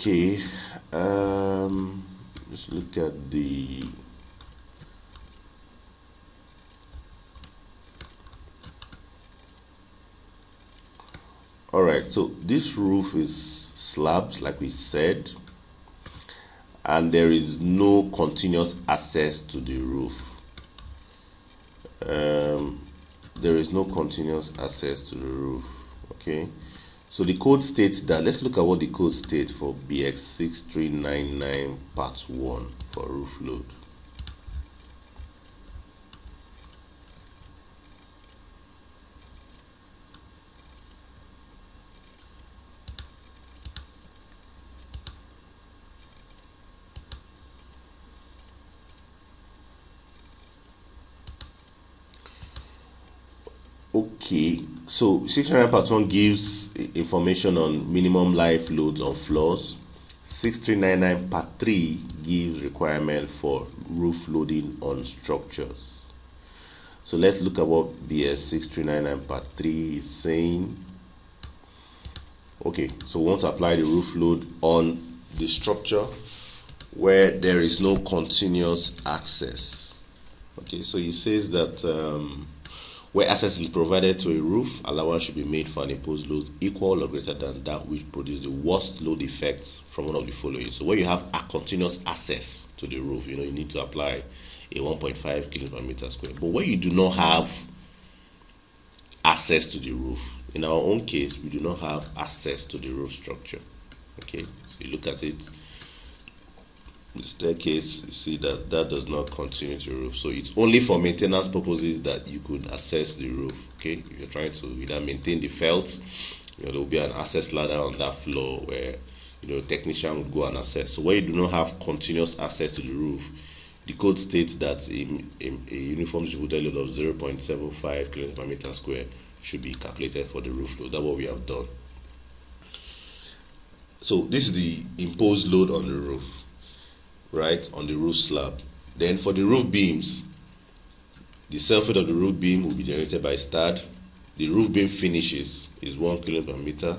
Okay, let's look at the all right. So this roof is slabs, like we said, and there is no continuous access to the roof. There is no continuous access to the roof. Okay, so the code states that, let's look at what the code states for BX6399 part 1 for roof load. Okay, so 699 part 1 gives information on minimum life loads on floors. 6399 part 3 gives requirement for roof loading on structures. So let's look at what BS 6399 part 3 is saying. Okay, so we want to apply the roof load on the structure where there is no continuous access. Okay, so he says that where access is provided to a roof, allowance should be made for an imposed load equal or greater than that which produces the worst load effects from one of the following. So where you have a continuous access to the roof, you need to apply a 1.5 kg per meter square. But where you do not have access to the roof, in our own case, we do not have access to the roof structure. Okay, so you look at it, the staircase, you see that does not continue to the roof. So it's only for maintenance purposes that you could access the roof. Okay, if you're trying to either maintain the felt, there will be an access ladder on that floor where the technician would go and access. So where you do not have continuous access to the roof, the code states that a uniform distributed load of 0.75 kg per meter square should be calculated for the roof load. That's what we have done. So this is the imposed load on the roof, right, on the roof slab. Then for the roof beams, the self-weight of the roof beam will be generated by staad. The roof beam finishes is 1 kg per meter.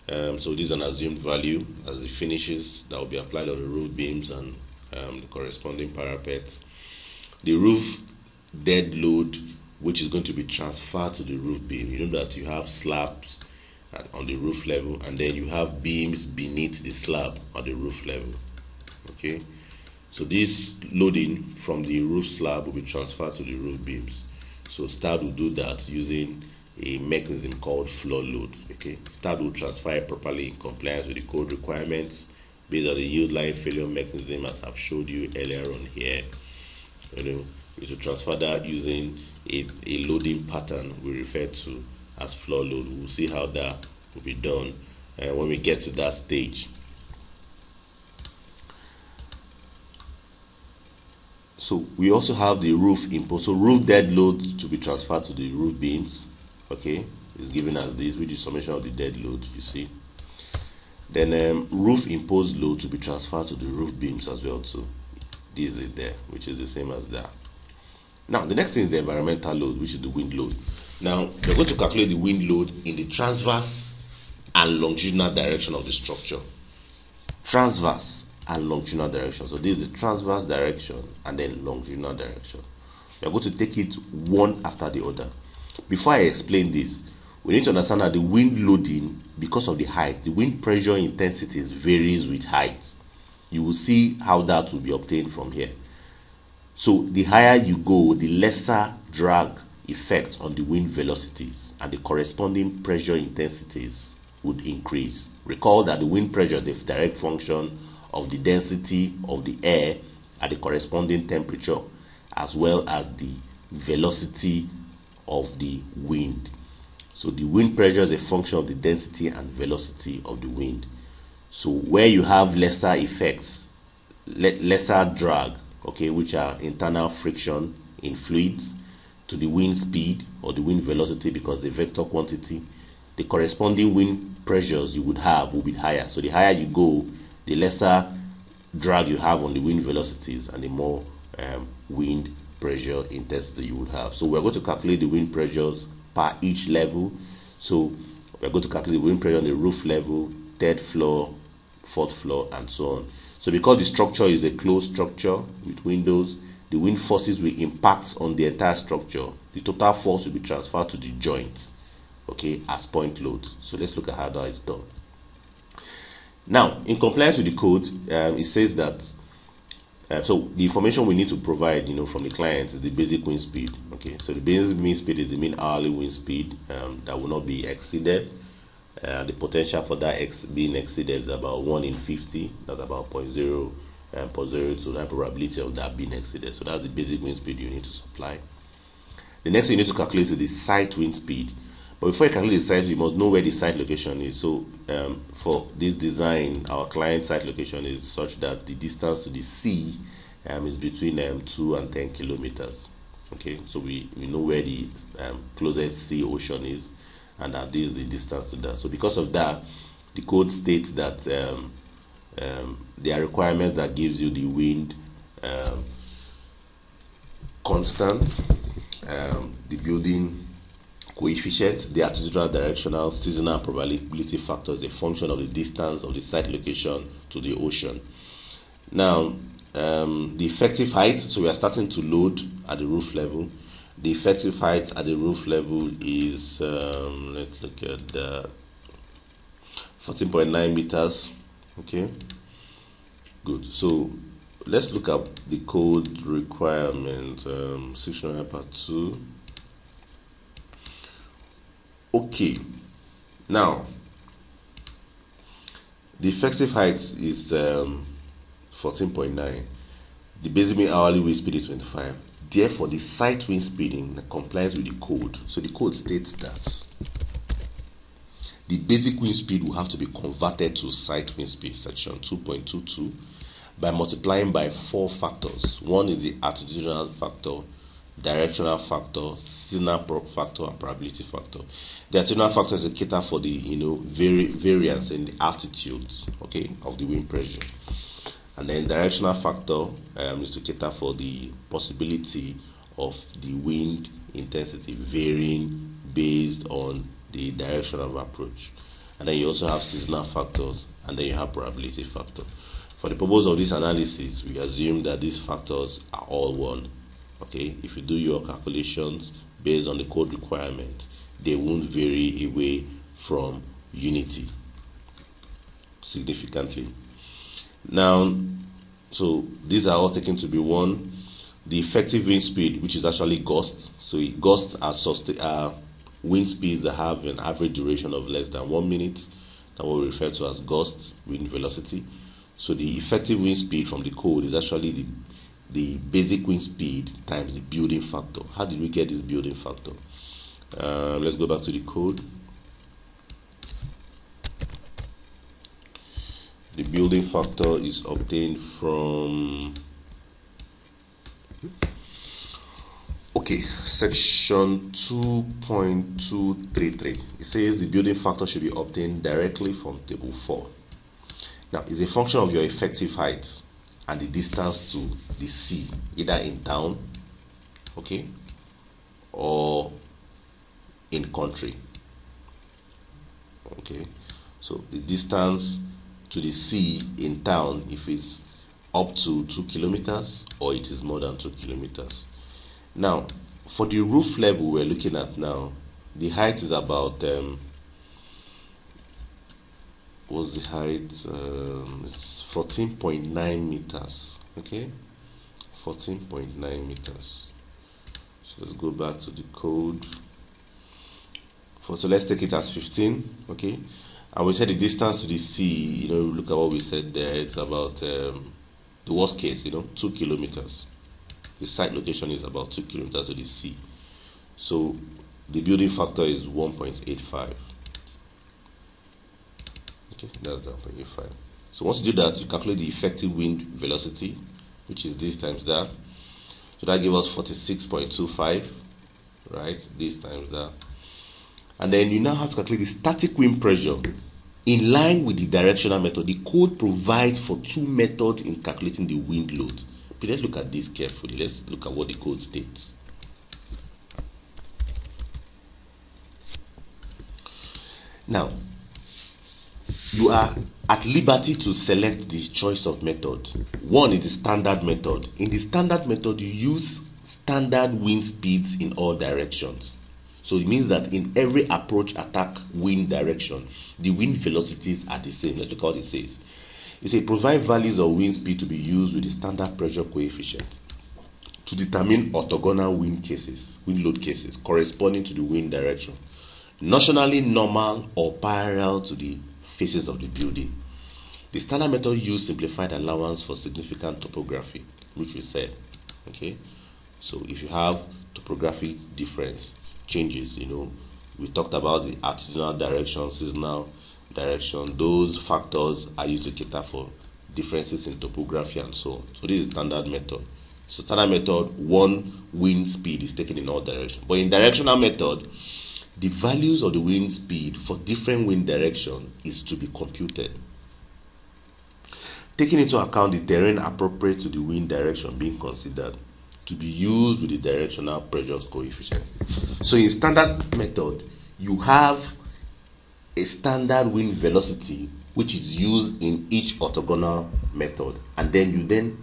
So this is an assumed value as the finishes that will be applied on the roof beams and the corresponding parapets. The roof dead load, which is going to be transferred to the roof beam. You know that you have slabs on the roof level, and then you have beams beneath the slab at the roof level. Okay, so this loading from the roof slab will be transferred to the roof beams. So staad will do that using a mechanism called floor load. Okay, staad will transfer it properly in compliance with the code requirements based on the yield line failure mechanism, as I've showed you earlier on here. You to transfer that using a loading pattern we refer to as floor load. We'll see how that will be done when we get to that stage. So we also have the roof input. So roof dead load to be transferred to the roof beams. Okay, is given as this, which is summation of the dead load, you see. Then roof imposed load to be transferred to the roof beams as well. So this is there, which is the same as that. Now the next thing is the environmental load, which is the wind load. Now we're going to calculate the wind load in the transverse and longitudinal direction of the structure. Transverse and longitudinal direction. So this is the transverse direction and then longitudinal direction. We're going to take it one after the other. Before I explain this, we need to understand that the wind loading, because of the height, the wind pressure intensities varies with height. You will see how that will be obtained from here. So the higher you go, the lesser drag effect on the wind velocities and the corresponding pressure intensities would increase. Recall that the wind pressure is a direct function of the density of the air at the corresponding temperature, as well as the velocity of the wind. So the wind pressure is a function of the density and velocity of the wind. So where you have lesser effects, lesser drag, okay, which are internal friction in fluids, to the wind speed or the wind velocity, because the vector quantity, the corresponding wind pressures you would have will be higher. So the higher you go, the lesser drag you have on the wind velocities and the more wind pressure intensity you would have. So we're going to calculate the wind pressures per each level. So we're going to calculate the wind pressure on the roof level, third floor, 4th floor, and so on. So because the structure is a closed structure with windows, the wind forces will impact on the entire structure. The total force will be transferred to the joints, okay, as point loads. So let's look at how that is done. Now, in compliance with the code, it says that so the information we need to provide, from the client is the basic wind speed. Okay, so the basic wind speed is the mean hourly wind speed that will not be exceeded. The potential for that being exceeded is about 1 in 50. That's about 0.02. The probability of that being exceeded. So that's the basic wind speed you need to supply. The next thing you need to calculate is the site wind speed. But before you calculate the site, you must know where the site location is. So for this design, our client site location is such that the distance to the sea is between 2 and 10 kilometers. Okay, so we know where the closest sea ocean is, and that is the distance to that. So because of that, the code states that there are requirements that gives you the wind constant, the building coefficient, the attitudinal, directional, seasonal, and probability factors, a function of the distance of the site location to the ocean. Now, the effective height, so we are starting to load at the roof level. The effective height at the roof level is, let's look at the 14.9 meters. Okay, good. So let's look at the code requirement, section part 2. Okay, now the effective height is 14.9. The basic mean hourly wind speed is 25. Therefore, the site wind speed in compliance with the code. So the code states that the basic wind speed will have to be converted to site wind speed, section 2.22, by multiplying by 4 factors. One is the attitudinal factor, directional factor, seasonal factor, and probability factor. The attitudinal factor is a cater for the variance in the altitude, okay, of the wind pressure, and then directional factor is to cater for the possibility of the wind intensity varying based on the direction of approach. And then you also have seasonal factors, and then you have probability factor. For the purpose of this analysis, we assume that these factors are all one. Okay, if you do your calculations based on the code requirement, they won't vary away from unity significantly. Now, so these are all taken to be 1. The effective wind speed, which is actually gusts. So gusts are wind speeds that have an average duration of less than 1 minute, that what we refer to as gust wind velocity. So the effective wind speed from the code is actually the basic wind speed times the building factor. How did we get this building factor? Let's go back to the code. The building factor is obtained from section 2.233. It says the building factor should be obtained directly from table 4. Now, it's a function of your effective height and the distance to the sea, either in town, okay, or in country. Okay, so the distance to the sea in town, if it's up to 2 kilometers or it is more than 2 kilometers. Now, for the roof level we're looking at now, the height is about what's the height? It's 14.9 meters. Okay, 14.9 meters. So let's go back to the code. So let's take it as 15. Okay, and we said the distance to the sea, look at what we said there. It's about the worst case, 2 kilometers. The site location is about 2 kilometers to the sea. So the building factor is 1.85. Okay, that's 1.85. So once you do that, you calculate the effective wind velocity, which is this times that. So that gives us 46.25, right? This times that. And then you now have to calculate the static wind pressure in line with the directional method. The code provides for 2 methods in calculating the wind load. But let's look at this carefully. Let's look at what the code states. Now, you are at liberty to select the choice of method. One is the standard method. In the standard method, you use standard wind speeds in all directions. So it means that in every approach, attack, wind direction, the wind velocities are the same. Let's look what it says. It says provide values of wind speed to be used with the standard pressure coefficient to determine orthogonal wind cases, wind load cases corresponding to the wind direction, notionally normal or parallel to the faces of the building. The standard method used simplified allowance for significant topography, which we said. Okay, so if you have topographic difference changes, we talked about the attitudinal direction, seasonal direction. Those factors are used to cater for differences in topography and so on. So this is standard method. So standard method, one wind speed is taken in all directions. But in directional method, the values of the wind speed for different wind direction is to be computed, taking into account the terrain appropriate to the wind direction being considered, to be used with the directional pressure coefficient. So in standard method, you have a standard wind velocity which is used in each orthogonal method, and then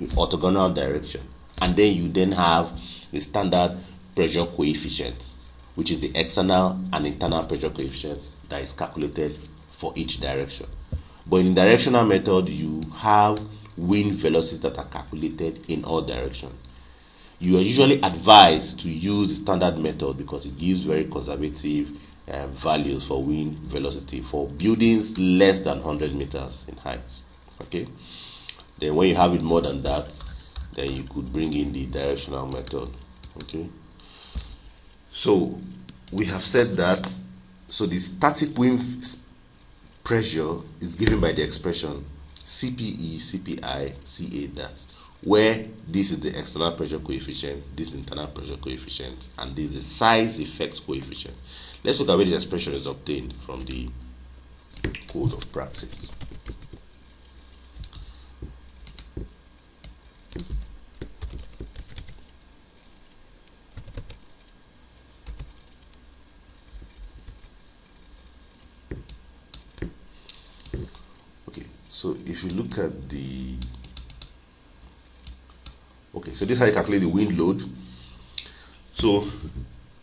in orthogonal direction, and then you have the standard pressure coefficient, which is the external and internal pressure coefficients that is calculated for each direction. But in directional method, you have wind velocities that are calculated in all directions. You are usually advised to use the standard method because it gives very conservative values for wind velocity for buildings less than 100 meters in height. Okay. Then when you have it more than that, then you could bring in the directional method. Okay. So we have said that. So the static wind pressure is given by the expression CPE, CPI, CA that, where this is the external pressure coefficient, this is internal pressure coefficient, and this is the size effect coefficient. Let's look at where this expression is obtained from the code of practice. So if you look at so this is how you calculate the wind load. So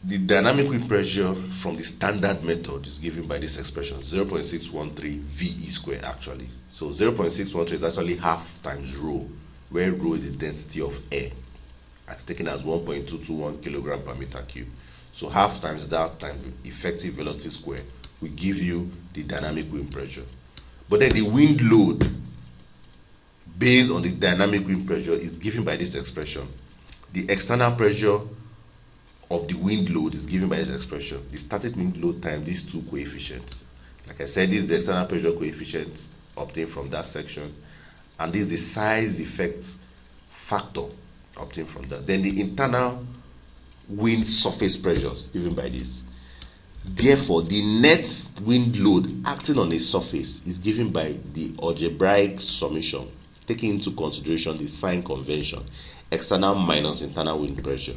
the dynamic wind pressure from the standard method is given by this expression 0.613 VE square actually. So 0.613 is actually half times rho, where rho is the density of air. It's taken as 1.221 kilogram per meter cube. So half times that times effective velocity square will give you the dynamic wind pressure. But then the wind load based on the dynamic wind pressure is given by this expression. The external pressure of the wind load is given by this expression. The static wind load times these two coefficients. Like I said, this is the external pressure coefficient obtained from that section, and this is the size effect factor obtained from that. Then the internal wind surface pressures given by this. Therefore, the net wind load acting on a surface is given by the algebraic summation, taking into consideration the sign convention, external minus internal wind pressure.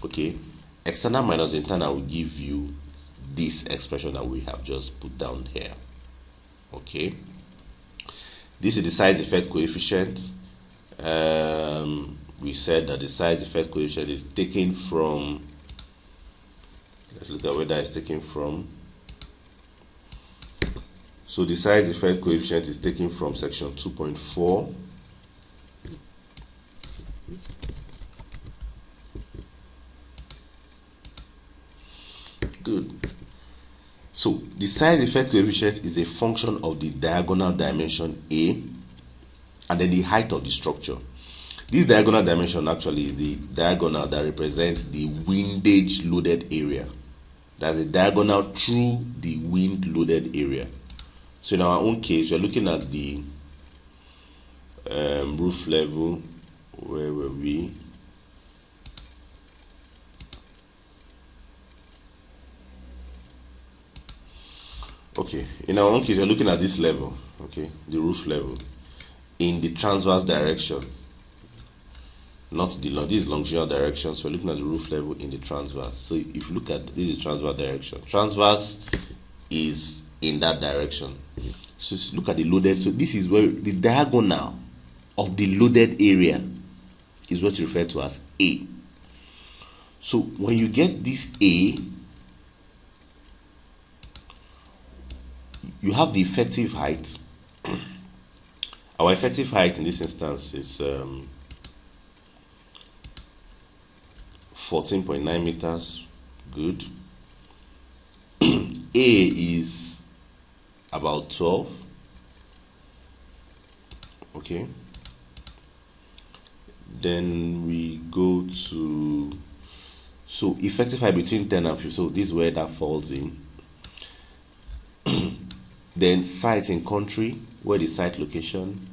Okay, external minus internal will give you this expression that we have just put down here. Okay, this is the size effect coefficient. We said that the size effect coefficient is taken from, let's look at where that is taken from. So the size effect coefficient is taken from section 2.4. Good. So the size effect coefficient is a function of the diagonal dimension A and then the height of the structure. This diagonal dimension actually is the diagonal that represents the windage loaded area. That's a diagonal through the wind loaded area. So in our own case, we're looking at the roof level. Where were we? Okay, in our own case, we're looking at this level, okay, the roof level, in the transverse direction. Not the long, this is longitudinal direction, so we're looking at the roof level in the transverse. So if you look at this is transverse direction. Transverse is in that direction. So look at the loaded. So this is where the diagonal of the loaded area is what you refer to as A. So when you get this A, you have the effective height. Our effective height in this instance is 14.9 meters. Good. A is about 12. Okay. Then we go to, so effective height between 10 and 15. So this is where that falls in. Then site in country, where the site location.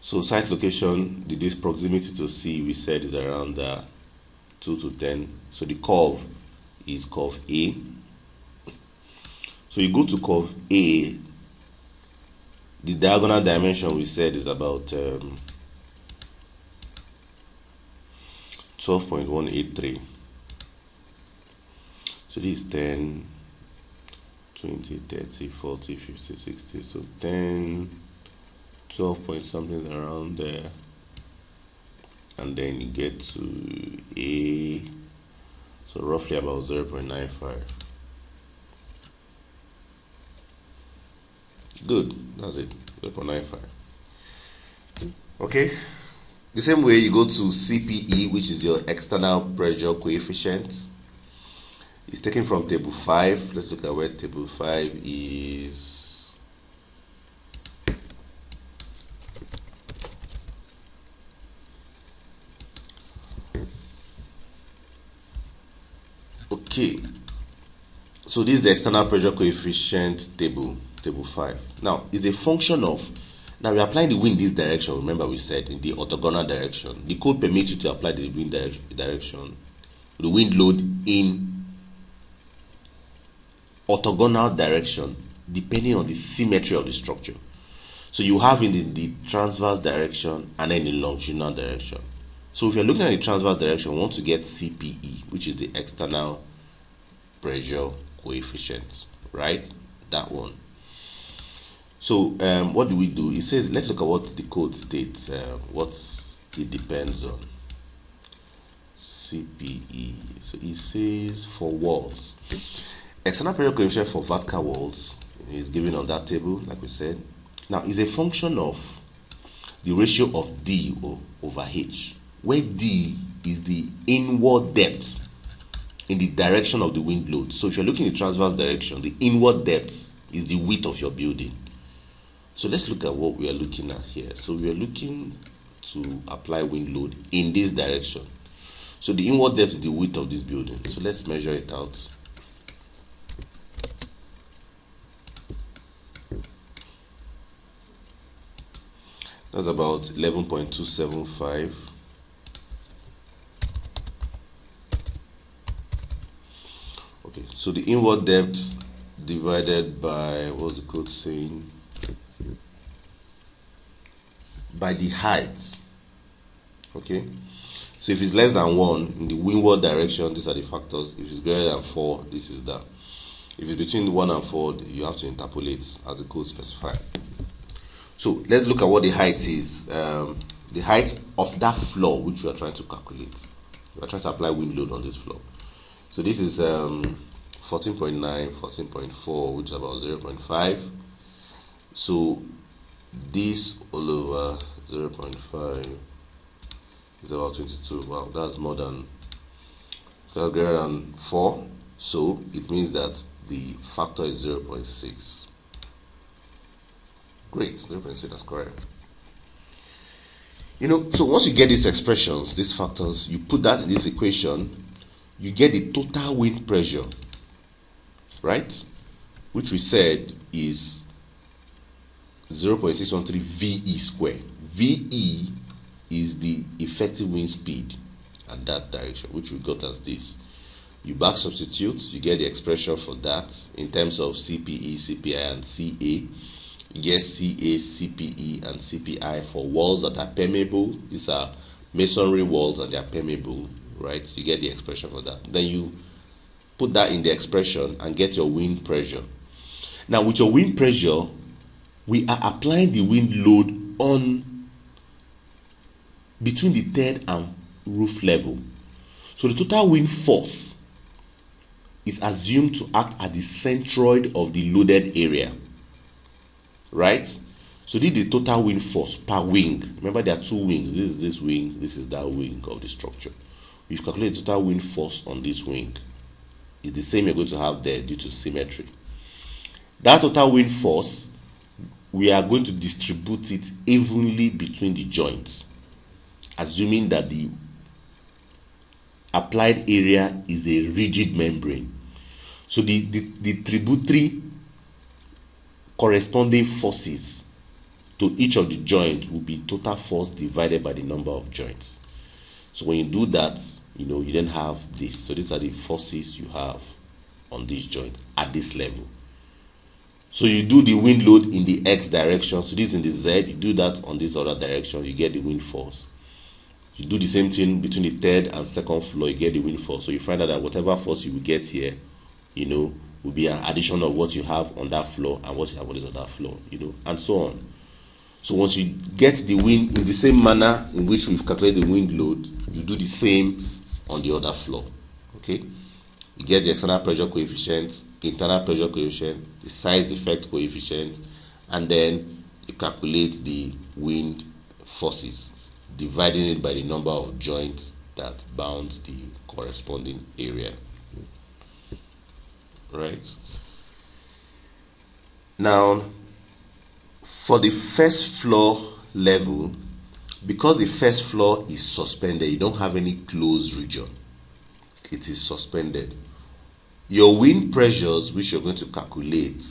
So site location, this proximity to C, we said is around 2 to 10. So the curve is curve A. So you go to curve A, the diagonal dimension we said is about 12.183. So this is 10, 20, 30, 40, 50, 60. So 10, 12 point something around there. And then you get to A. So roughly about 0.95. Good, that's it, 0.95. Okay, the same way you go to CPE, which is your external pressure coefficient. It's taken from table 5. Let's look at where table 5 is. Okay, so this is the external pressure coefficient table, table 5. Now, it's a function of, now we're applying the wind in this direction. Remember we said in the orthogonal direction. The code permits you to apply the wind direction, the wind load in orthogonal direction depending on the symmetry of the structure. So you have in the transverse direction and then the longitudinal direction. So if you're looking at the transverse direction, we want to get CPE, which is the external pressure coefficient, right? That one. So what do we do? It says, let's look at what the code states, what it depends on. CPE. So it says for walls, external pressure coefficient for vertical walls is given on that table, like we said. Now, it's a function of the ratio of D over H, where D is the inward depth in the direction of the wind load. So if you're looking in the transverse direction, the inward depth is the width of your building. So let's look at what we are looking at here. So we are looking to apply wind load in this direction. So the inward depth is the width of this building. So let's measure it out. That's about 11.275. Okay, so the inward depth divided by, what's the code saying? By the height. Okay, so if it's less than 1 in the windward direction, these are the factors. If it's greater than 4, this is that. If it's between 1 and 4, you have to interpolate as the code specifies. So let's look at what the height is. The height of that floor which we are trying to calculate. We are trying to apply wind load on this floor. So this is 14.9, 14.4, which is about 0.5. So this all over 0.5 is about 22. Wow, that's more than, that's greater than 4. So it means that the factor is 0.6. Great, 0.6, that's correct. You know, so once you get these expressions, these factors, you put that in this equation, you get the total wind pressure, right? Which we said is 0.613 VE square. VE is the effective wind speed at that direction, which we got as this. You back substitute, you get the expression for that in terms of CPE, CPI, and CA. You get CA, CPE, and CPI for walls that are permeable. These are masonry walls and they are permeable, right? So you get the expression for that. Then you put that in the expression and get your wind pressure. Now with your wind pressure, we are applying the wind load on between the third and roof level. So the total wind force is assumed to act at the centroid of the loaded area, right? So this is the total wind force per wing. Remember, there are two wings. This is this wing, this is that wing of the structure. If you calculate the total wind force on this wing, it's the same you're going to have there due to symmetry. That total wind force, we are going to distribute it evenly between the joints, assuming that the applied area is a rigid membrane. So the tributary corresponding forces to each of the joints will be total force divided by the number of joints. So when you do that, you then have this. So these are the forces you have on this joint at this level. So you do the wind load in the x direction. So this in the z, you do that on this other direction, you get the wind force. You do the same thing between the third and second floor, you get the wind force. So you find out that whatever force you will get here, will be an addition of what you have on that floor and what you have on this other floor, and so on. So once you get the wind in the same manner in which we've calculated the wind load, you do the same on the other floor. Okay? You get the external pressure coefficient, internal pressure coefficient, the size effect coefficient, and then you calculate the wind forces, dividing it by the number of joints that bound the corresponding area. Right? Now, for the first floor level, because the first floor is suspended, you don't have any closed region. It is suspended. Your wind pressures, which you're going to calculate,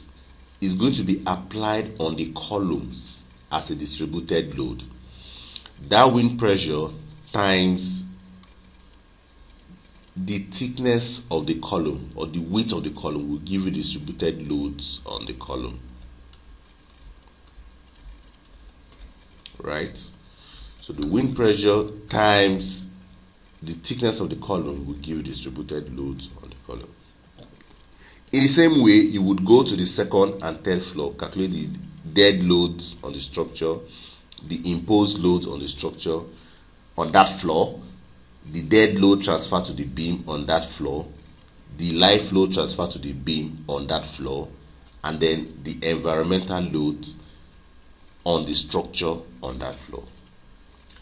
is going to be applied on the columns as a distributed load. That wind pressure times the thickness of the column or the width of the column will give you distributed loads on the column. Right? So the wind pressure times the thickness of the column will give you distributed loads on the column. In the same way, you would go to the second and third floor, calculate the dead loads on the structure, the imposed loads on the structure on that floor, the dead load transferred to the beam on that floor, the live load transferred to the beam on that floor, and then the environmental loads on the structure on that floor.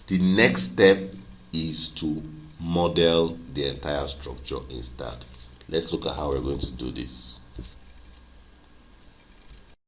The next step is to model the entire structure in staad. Let's look at how we're going to do this.